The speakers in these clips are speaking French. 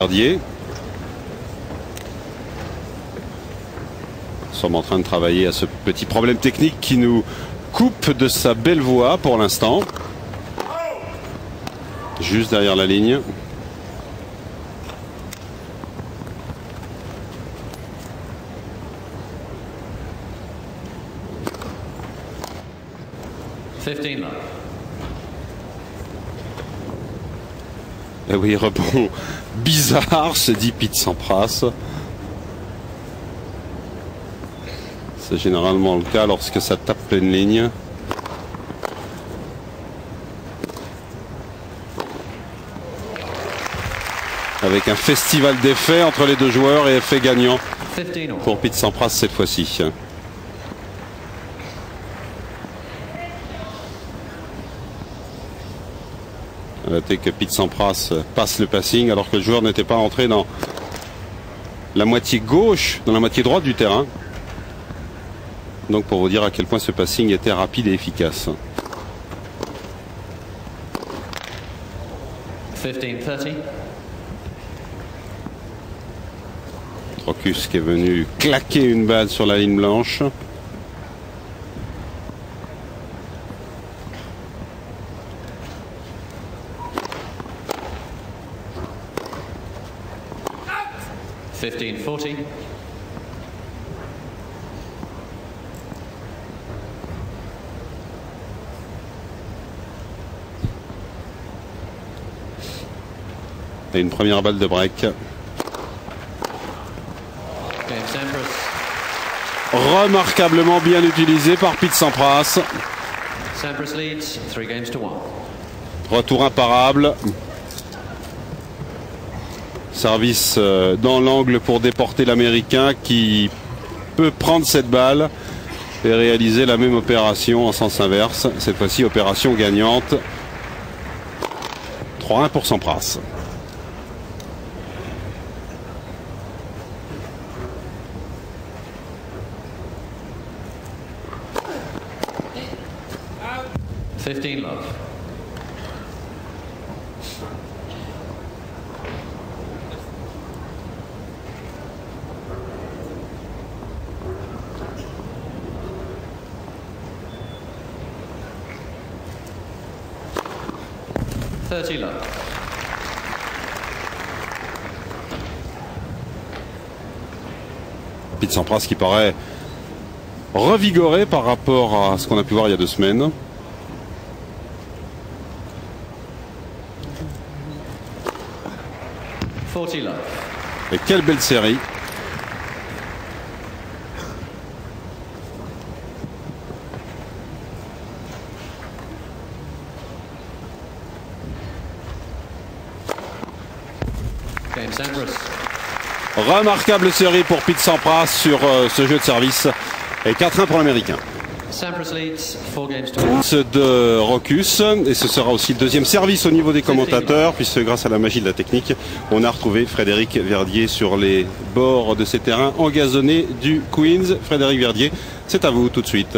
Verdier. Nous sommes en train de travailler à ce petit problème technique qui nous coupe de sa belle voix pour l'instant. Juste derrière la ligne. Et oui, rebond bizarre, se dit Pete Sampras. C'est généralement le cas lorsque ça tape pleine ligne. Avec un festival d'effets entre les deux joueurs et effet gagnant pour Pete Sampras cette fois-ci. Noter que Pete Sampras passe le passing alors que le joueur n'était pas entré dans la moitié gauche, dans la moitié droite du terrain. Donc pour vous dire à quel point ce passing était rapide et efficace. 15-30. Rocus qui est venu claquer une balle sur la ligne blanche. Et une première balle de break. Remarquablement bien utilisé par Pete Sampras. Retour imparable. Service dans l'angle pour déporter l'Américain qui peut prendre cette balle et réaliser la même opération en sens inverse. Cette fois-ci, opération gagnante. 3-1 pour Sampras. Love. Love. Pete Sampras qui paraît revigoré par rapport à ce qu'on a pu voir il y a 2 semaines. Et quelle belle série. Remarquable série pour Pete Sampras sur ce jeu de service. Et 4-1 pour l'Américain. De Rocus, et ce sera aussi le deuxième service au niveau des commentateurs, puisque grâce à la magie de la technique, on a retrouvé Frédéric Verdier sur les bords de ces terrains engazonnés du Queens. Frédéric Verdier, c'est à vous tout de suite.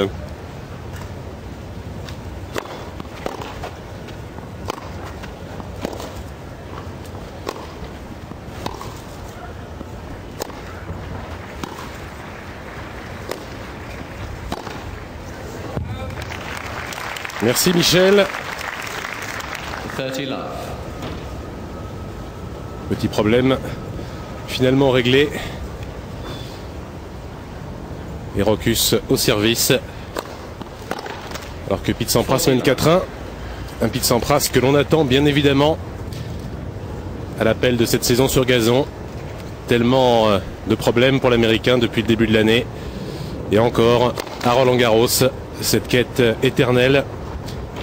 Merci Michel. Petit problème finalement réglé. Et Rocus au service. Alors que Pete Sampras mène 4-1. Un Pete Sampras que l'on attend bien évidemment à l'appel de cette saison sur gazon. Tellement de problèmes pour l'Américain depuis le début de l'année. Et encore à Roland-Garros, cette quête éternelle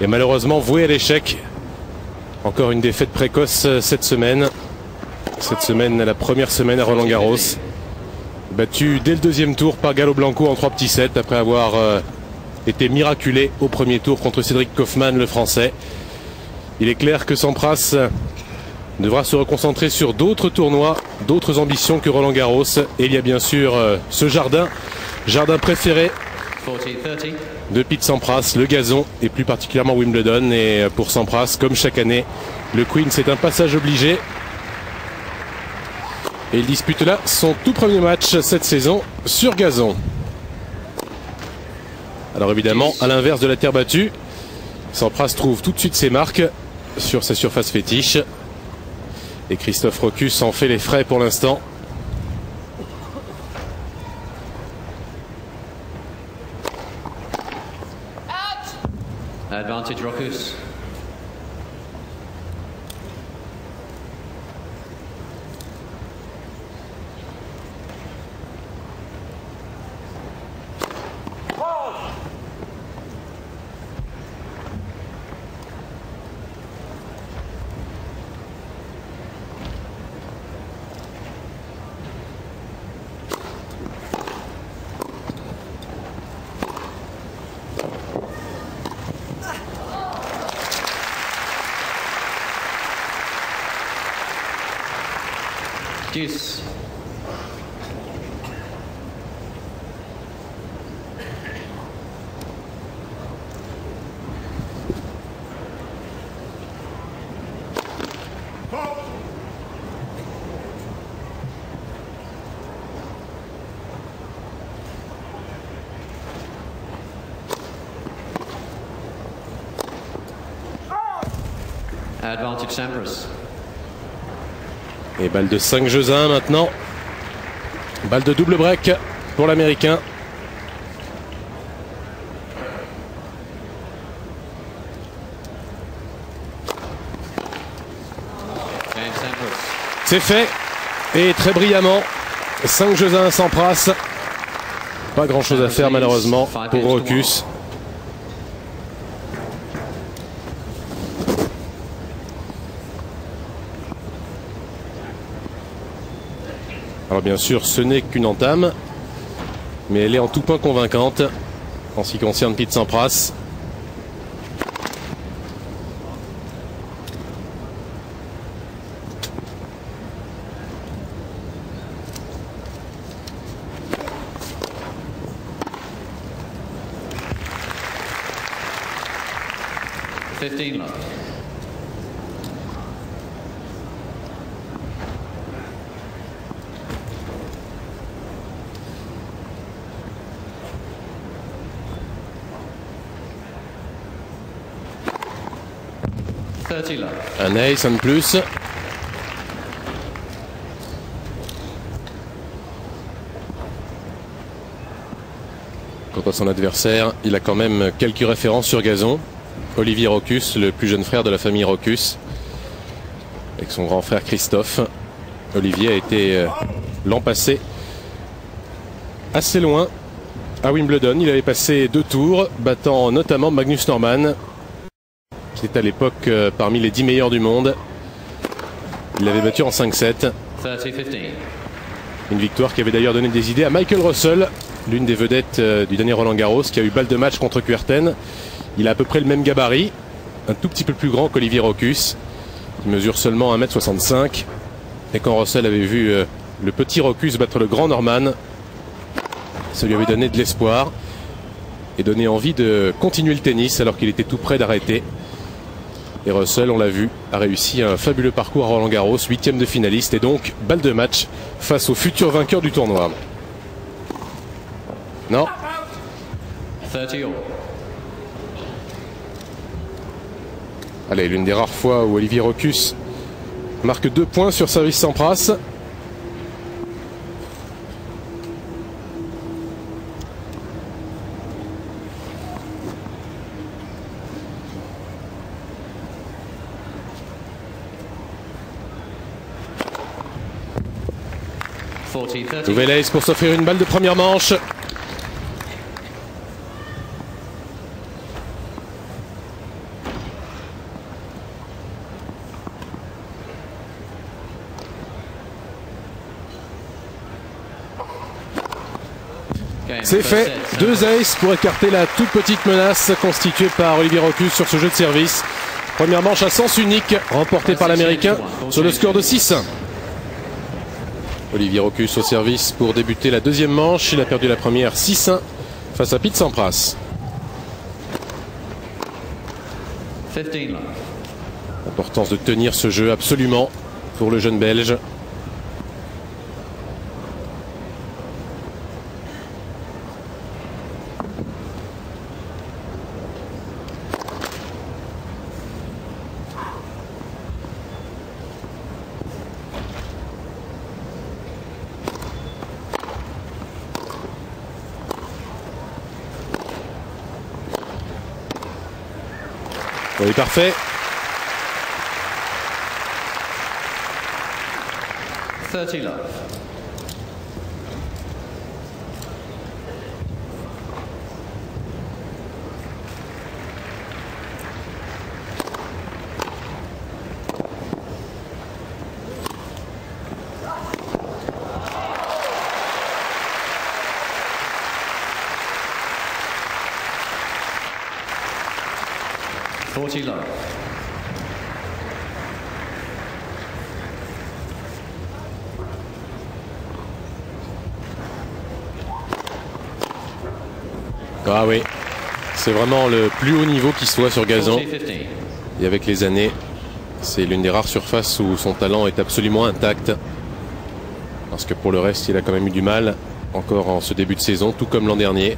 est malheureusement vouée à l'échec. Encore une défaite précoce cette semaine. Cette semaine, la première semaine à Roland-Garros. Battu dès le deuxième tour par Galo Blanco en 3 petits sets après avoir été miraculé au premier tour contre Cédric Kaufmann, le français. Il est clair que Sampras devra se reconcentrer sur d'autres tournois, d'autres ambitions que Roland-Garros. Et il y a bien sûr ce jardin préféré de Pete Sampras, le gazon, et plus particulièrement Wimbledon. Et pour Sampras, comme chaque année, le Queen, c'est un passage obligé. Et il dispute là son tout premier match cette saison sur gazon. Alors évidemment, à l'inverse de la terre battue, Sampras trouve tout de suite ses marques sur sa surface fétiche. Et Christophe Rocus en fait les frais pour l'instant. Advantage Rocus. Deuce. Advantage Sampras. Et balle de 5 jeux à 1 maintenant. Balle de double break pour l'Américain. C'est fait. Et très brillamment. 5 jeux à 1 Sampras. Pas grand chose à faire malheureusement pour Rocus. Alors bien sûr, ce n'est qu'une entame, mais elle est en tout point convaincante en ce qui concerne Pete Sampras. Un ace, un de plus. Quant à son adversaire, il a quand même quelques références sur gazon. Olivier Rocus, le plus jeune frère de la famille Rocus, avec son grand frère Christophe. Olivier a été l'an passé assez loin à Wimbledon. Il avait passé 2 tours, battant notamment Magnus Norman, qui était à l'époque parmi les 10 meilleurs du monde. Il l'avait battu en 5-7. Une victoire qui avait d'ailleurs donné des idées à Michael Russell, l'une des vedettes du dernier Roland Garros, qui a eu balle de match contre Kuerten. Il a à peu près le même gabarit, un tout petit peu plus grand qu'Olivier Rocus, qui mesure seulement 1m65. Et quand Russell avait vu le petit Rocus battre le grand Norman, ça lui avait donné de l'espoir et donné envie de continuer le tennis alors qu'il était tout près d'arrêter. Et Russell, on l'a vu, a réussi un fabuleux parcours à Roland Garros, 8e de finaliste, et donc balle de match face au futur vainqueur du tournoi. Non. 30 all. Allez, l'une des rares fois où Olivier Rocus marque 2 points sur service Sampras. Nouvel ace pour s'offrir une balle de première manche. C'est fait, 2 aces pour écarter la toute petite menace constituée par Olivier Rocus sur ce jeu de service. Première manche à sens unique, remportée par l'Américain sur le score de 6-1. Olivier Rocus au service pour débuter la deuxième manche. Il a perdu la première 6-1 face à Pete Sampras. 15 love. L'importance de tenir ce jeu absolument pour le jeune Belge. Oui, parfait. 30 love. Love. Ah oui, c'est vraiment le plus haut niveau qui soit sur gazon. 40-15. Et avec les années, c'est l'une des rares surfaces où son talent est absolument intact. Parce que pour le reste, il a quand même eu du mal, encore en ce début de saison, tout comme l'an dernier.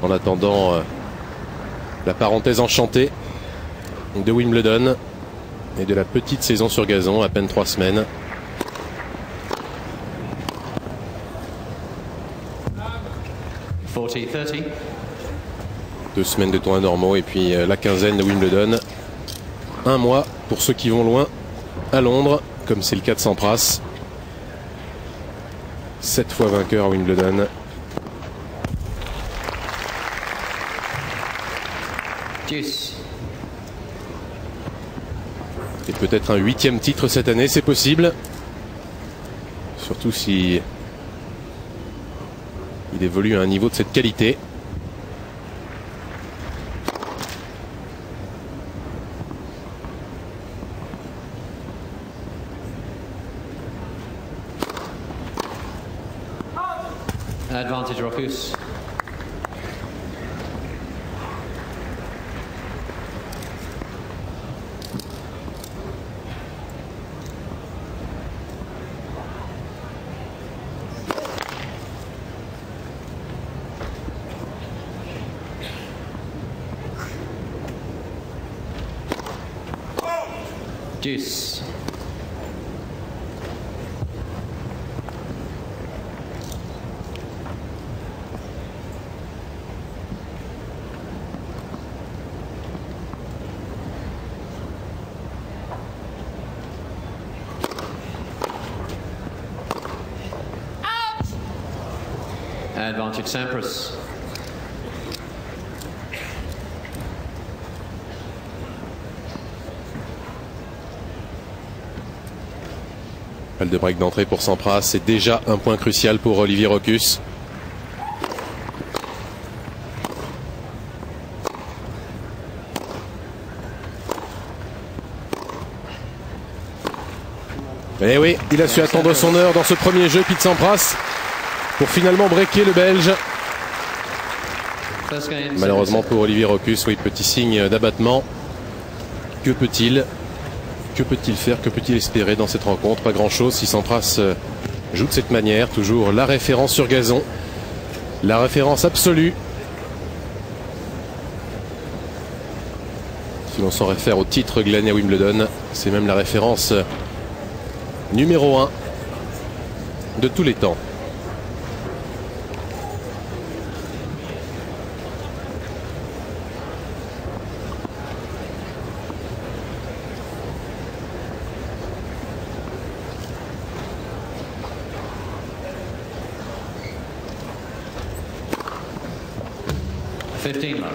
En attendant la parenthèse enchantée de Wimbledon et de la petite saison sur gazon, à peine 3 semaines. $40-30. 2 semaines de tournois normaux et puis la quinzaine de Wimbledon. Un mois pour ceux qui vont loin à Londres, comme c'est le cas de Sampras. 7 fois vainqueur à Wimbledon. Deuce. Et peut-être un 8e titre cette année, c'est possible. Surtout si il évolue à un niveau de cette qualité. Advantage Rocus. Deuce. Advantage Sampras. Balle de break d'entrée pour Sampras, c'est déjà un point crucial pour Olivier Rocus. Et oui, il a su attendre son heure dans ce premier jeu, Pete Sampras, pour finalement breaker le Belge. Malheureusement pour Olivier Rocus, oui, petit signe d'abattement. Que peut-il faire, que peut-il espérer dans cette rencontre? Pas grand-chose si Sampras joue de cette manière. Toujours la référence sur gazon, la référence absolue. Si l'on s'en réfère au titre glané à Wimbledon, c'est même la référence numéro 1 de tous les temps. Love.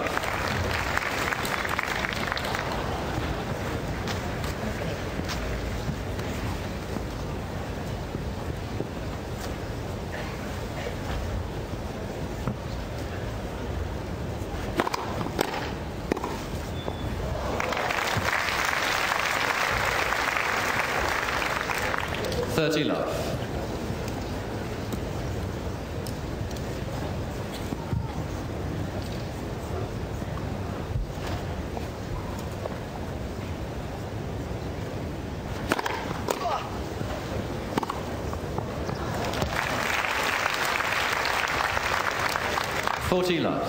Love. Love.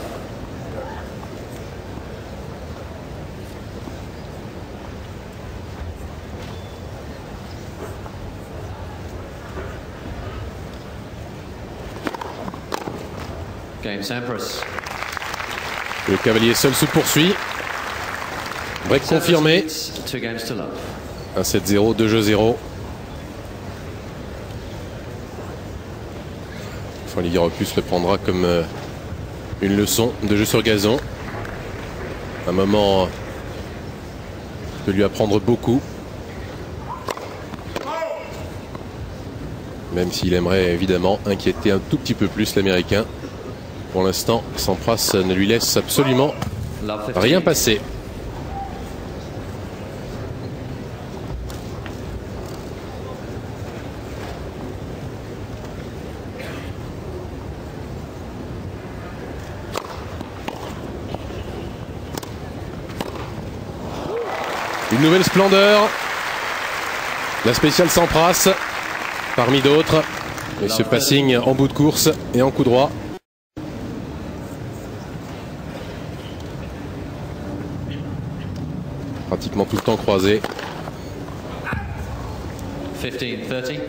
Game Sampras. Le cavalier seul se poursuit. Break confirmé. 2 games to love. 1-7-0, 2-0. Olivier Rochus le prendra comme une leçon de jeu sur gazon. Un moment de lui apprendre beaucoup. Même s'il aimerait évidemment inquiéter un tout petit peu plus l'Américain. Pour l'instant, Sampras ne lui laisse absolument rien passer. Une nouvelle splendeur. La spéciale Sampras, parmi d'autres. Et ce passing en bout de course et en coup droit. Pratiquement tout le temps croisé. 15-30.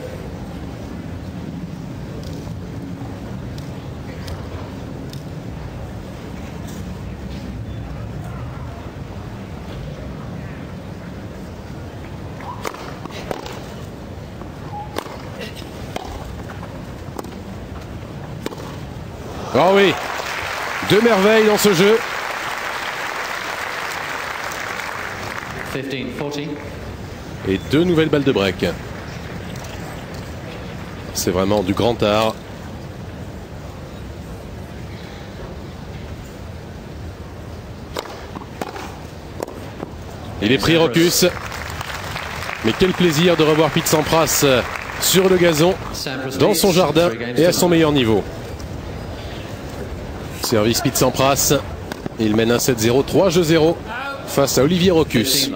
Oh oui, deux merveilles dans ce jeu. 15-40. Et deux nouvelles balles de break. C'est vraiment du grand art. Il est pris Rochus. Mais quel plaisir de revoir Pete Sampras sur le gazon, dans son jardin et à son meilleur niveau. Service Pete Sampras. Il mène 1-7-0, 3-0 face à Olivier Rochus.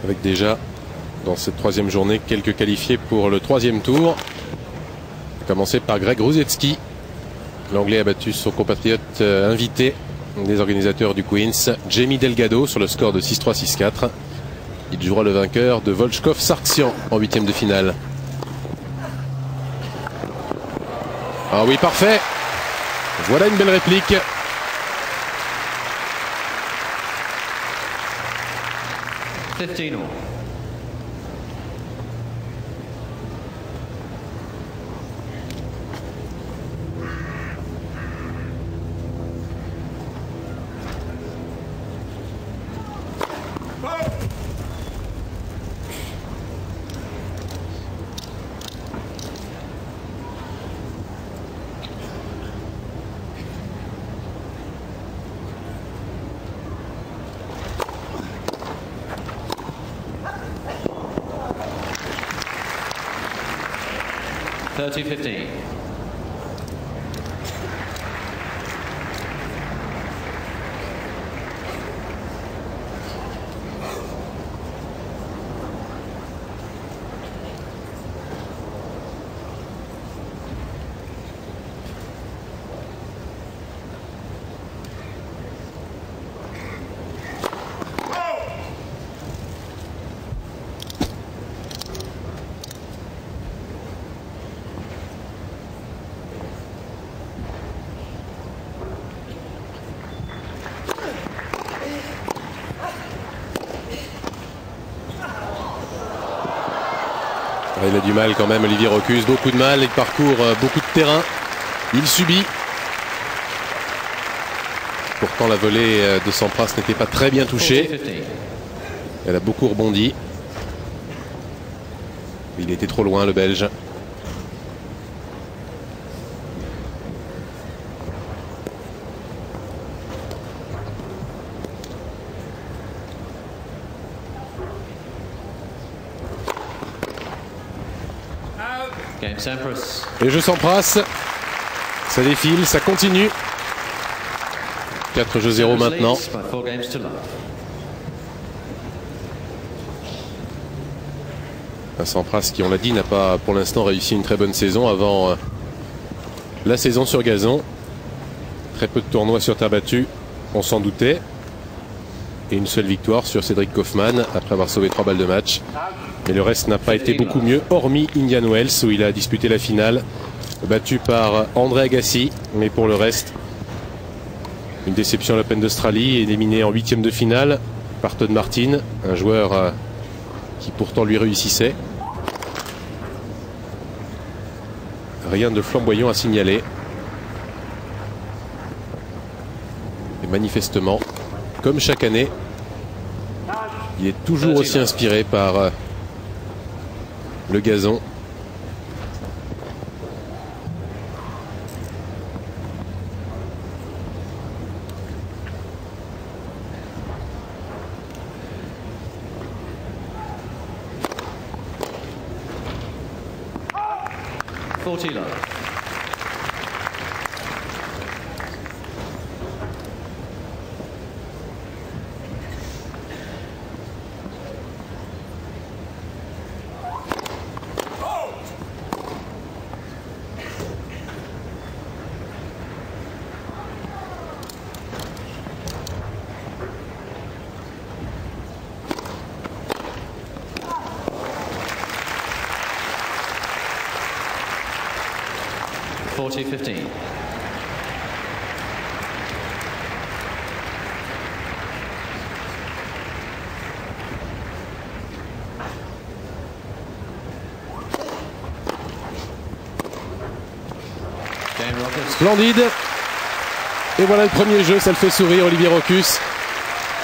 Avec déjà, dans cette troisième journée, quelques qualifiés pour le troisième tour. A commencer par Greg Rusedski. L'Anglais a battu son compatriote invité des organisateurs du Queens, Jamie Delgado, sur le score de 6-3, 6-4. Il jouera le vainqueur de Volchkov Sargsyan en huitième de finale. Ah oui, parfait. Voilà une belle réplique. $30-15. Il a du mal quand même, Olivier Rochus, beaucoup de mal, il parcourt beaucoup de terrain, il subit. Pourtant la volée de Sampras n'était pas très bien touchée. Elle a beaucoup rebondi. Il était trop loin, le Belge. Et je Sampras, ça défile, ça continue. 4-0 maintenant. Un Sampras qui, on l'a dit, n'a pas pour l'instant réussi une très bonne saison avant la saison sur gazon. Très peu de tournois sur terre battue, on s'en doutait. Et une seule victoire sur Cédric Kaufmann après avoir sauvé 3 balles de match. Mais le reste n'a pas été beaucoup mieux, hormis Indian Wells où il a disputé la finale, battu par André Agassi. Mais pour le reste, une déception à l'Open d'Australie, éliminé en 8e de finale par Todd Martin, un joueur qui pourtant lui réussissait. Rien de flamboyant à signaler. Et manifestement, comme chaque année, il est toujours aussi inspiré par le gazon. Love. $40-15. Splendide. Et voilà le premier jeu, ça le fait sourire Olivier Rochus.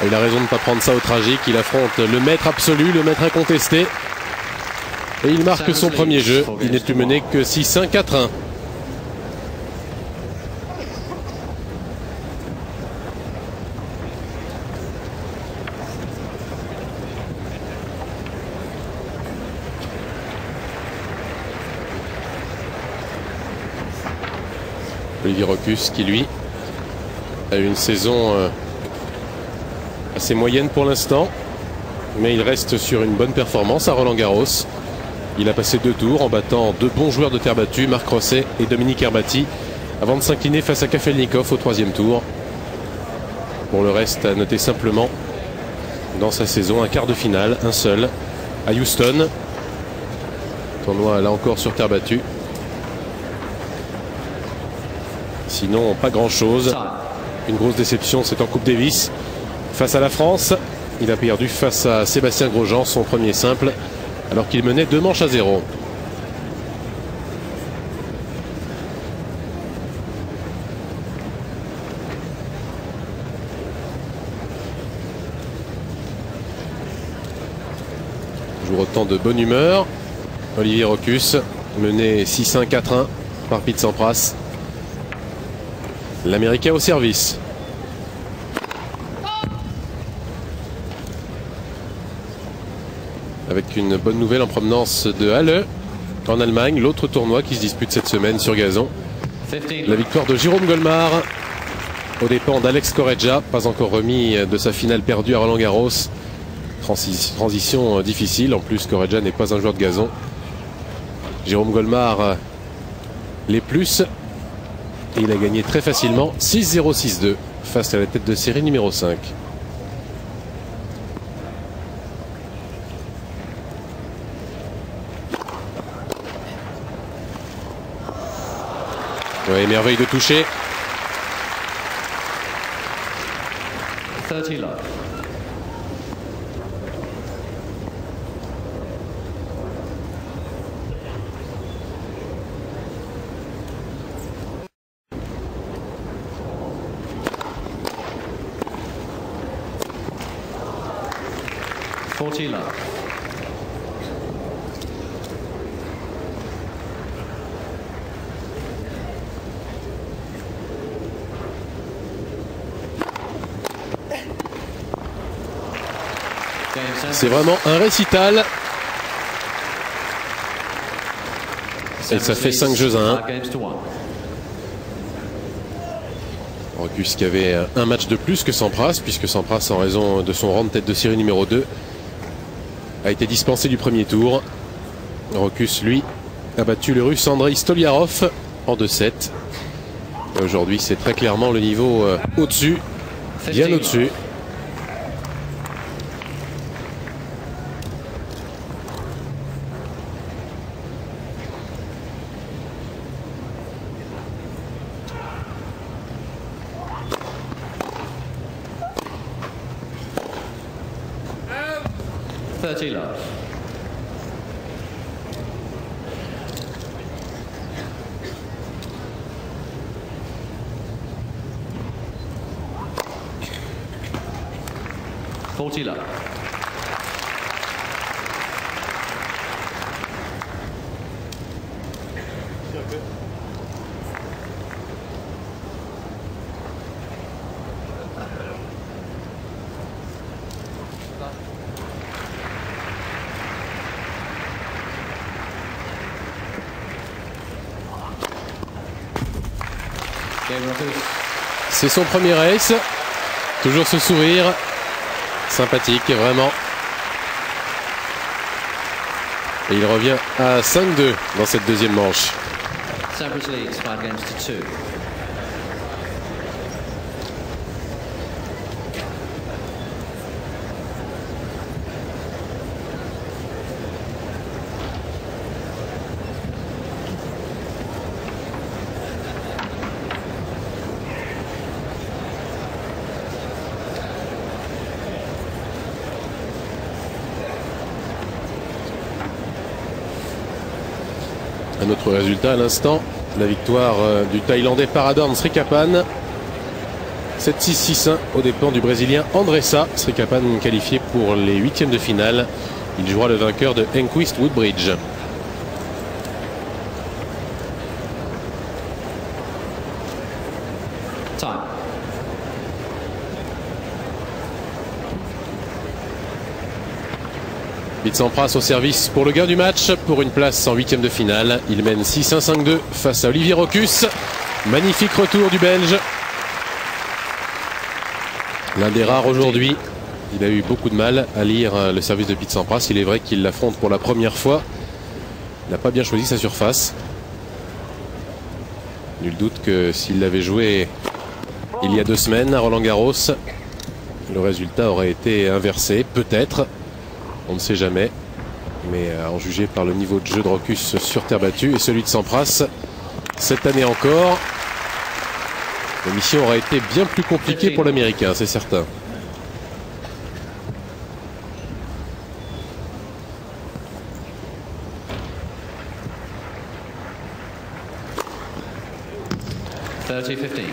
Il a raison de ne pas prendre ça au tragique. Il affronte le maître absolu, le maître incontesté. Et il marque son premier jeu. Il n'est plus mené que 6-1, 4-1. Olivier Rochus qui lui a eu une saison assez moyenne pour l'instant, mais il reste sur une bonne performance à Roland-Garros. Il a passé 2 tours en battant 2 bons joueurs de terre battue, Marc Rosset et Dominique Herbati, avant de s'incliner face à Kafelnikov au 3e tour. Pour le reste, à noter simplement dans sa saison un quart de finale, un seul, à Houston. Tournoi là encore sur terre battue. Sinon, pas grand-chose. Une grosse déception, c'est en Coupe Davis. Face à la France, il a perdu face à Sébastien Grosjean, son premier simple, alors qu'il menait 2-0. Toujours autant de bonne humeur. Olivier Rochus, mené 6-1, 4-1 par Pete Sampras. L'Américain au service. Avec une bonne nouvelle en provenance de Halle en Allemagne, l'autre tournoi qui se dispute cette semaine sur gazon. La victoire de Jérôme Golmar aux dépens d'Alex Correggia, pas encore remis de sa finale perdue à Roland-Garros. Transition difficile, en plus Correggia n'est pas un joueur de gazon. Jérôme Golmar les plus. Et il a gagné très facilement 6-0, 6-2 face à la tête de série numéro 5. Ouais, merveille de toucher. 30 love. Love. C'est vraiment un récital. Et ça fait 5 jeux à 1. Rochus qui avait un match de plus que Sampras, puisque Sampras, en raison de son rang de tête de série numéro 2, a été dispensé du premier tour. Rochus, lui, a battu le Russe Andrei Stoliarov en 2-7. Aujourd'hui, c'est très clairement le niveau au-dessus, bien au-dessus. 30 love. $40 love. C'est son premier race. Toujours ce sourire. Sympathique, vraiment. Et il revient à 5-2 dans cette deuxième manche. Sampras leads 5 games to 2. Un autre résultat à l'instant, la victoire du Thaïlandais Paradorn Srikapan. 7-6-6-1 aux dépens du Brésilien Andressa. Srikapan qualifié pour les huitièmes de finale. Il jouera le vainqueur de Enquist Woodbridge. Time. Sampras au service pour le gain du match pour une place en huitième de finale. Il mène 6-1-5-2 face à Olivier Rochus. Magnifique retour du Belge. L'un des rares aujourd'hui. Il a eu beaucoup de mal à lire le service de Pete Sampras. Il est vrai qu'il l'affronte pour la première fois. Il n'a pas bien choisi sa surface. Nul doute que s'il l'avait joué il y a 2 semaines à Roland-Garros, le résultat aurait été inversé, peut-être. On ne sait jamais, mais à en juger par le niveau de jeu de Rochus sur terre battue et celui de Sampras cette année encore, la mission aurait été bien plus compliquée pour l'Américain, c'est certain. $30-15.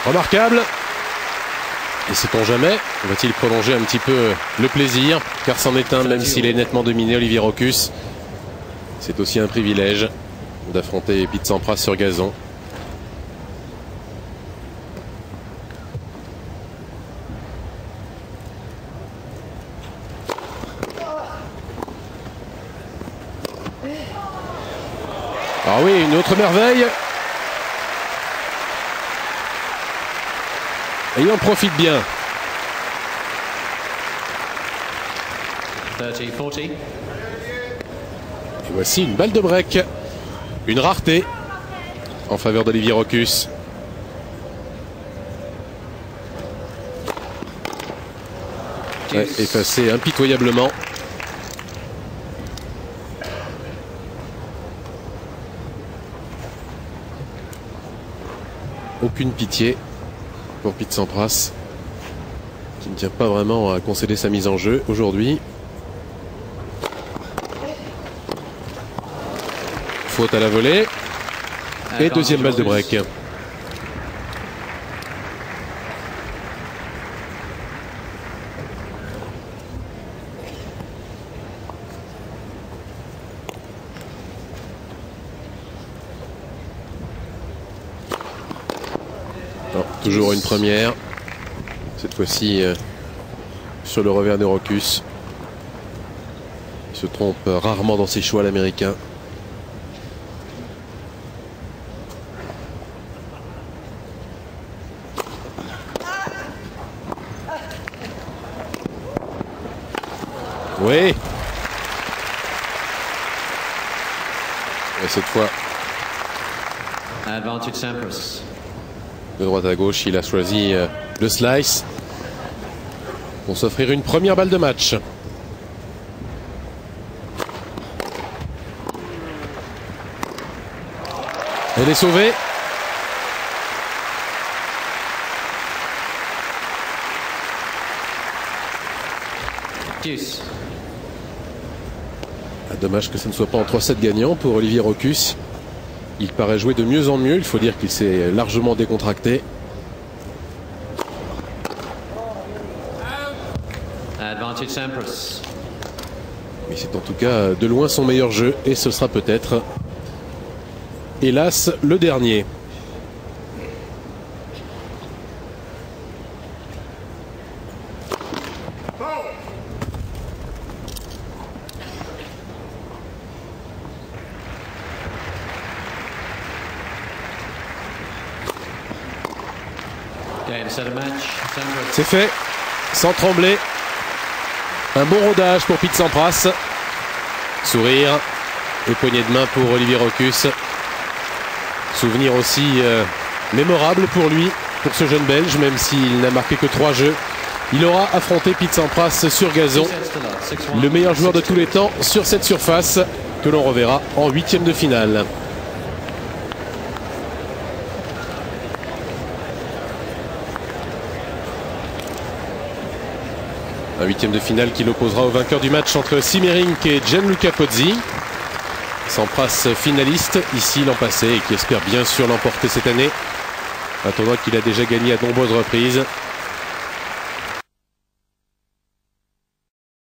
Remarquable. Et sait-on jamais, va-t-il prolonger un petit peu le plaisir, car c'en est un, même s'il est nettement dominé, Olivier Rochus. C'est aussi un privilège d'affronter Pete Sampras sur gazon. Ah oui, une autre merveille. Et il en profite bien. 30-40. Et voici une balle de break. Une rareté en faveur d'Olivier Rochus. Ouais, effacé impitoyablement. Aucune pitié pour Pete Sampras, qui ne tient pas vraiment à concéder sa mise en jeu aujourd'hui. Faute à la volée. Et deuxième balle de break. Non, toujours une première. Cette fois-ci sur le revers de Rochus. Il se trompe rarement dans ses choix, l'Américain. Oui. Et cette fois, Advantage Sampras. de droite à gauche, il a choisi le slice pour s'offrir une première balle de match. Elle est sauvée. Deuce. Dommage que ce ne soit pas en 3-7 gagnant pour Olivier Rochus. Il paraît jouer de mieux en mieux. Il faut dire qu'il s'est largement décontracté. Advantage Sampras. Mais c'est en tout cas de loin son meilleur jeu. Et ce sera peut-être, hélas, le dernier. Game, set a match. Sampras. C'est fait, sans trembler. Un bon rodage pour Pete Sampras. Sourire et poignée de main pour Olivier Rochus. Souvenir aussi mémorable pour lui, pour ce jeune Belge, même s'il n'a marqué que 3 jeux. Il aura affronté Pete Sampras sur gazon, le meilleur joueur de tous les temps sur cette surface, que l'on reverra en 8e de finale. Un 8e de finale qui l'opposera au vainqueur du match entre Simmerink et Gianluca Pozzi. Sampras finaliste ici l'an passé et qui espère bien sûr l'emporter cette année. Un tournoi qu'il a déjà gagné à de nombreuses reprises.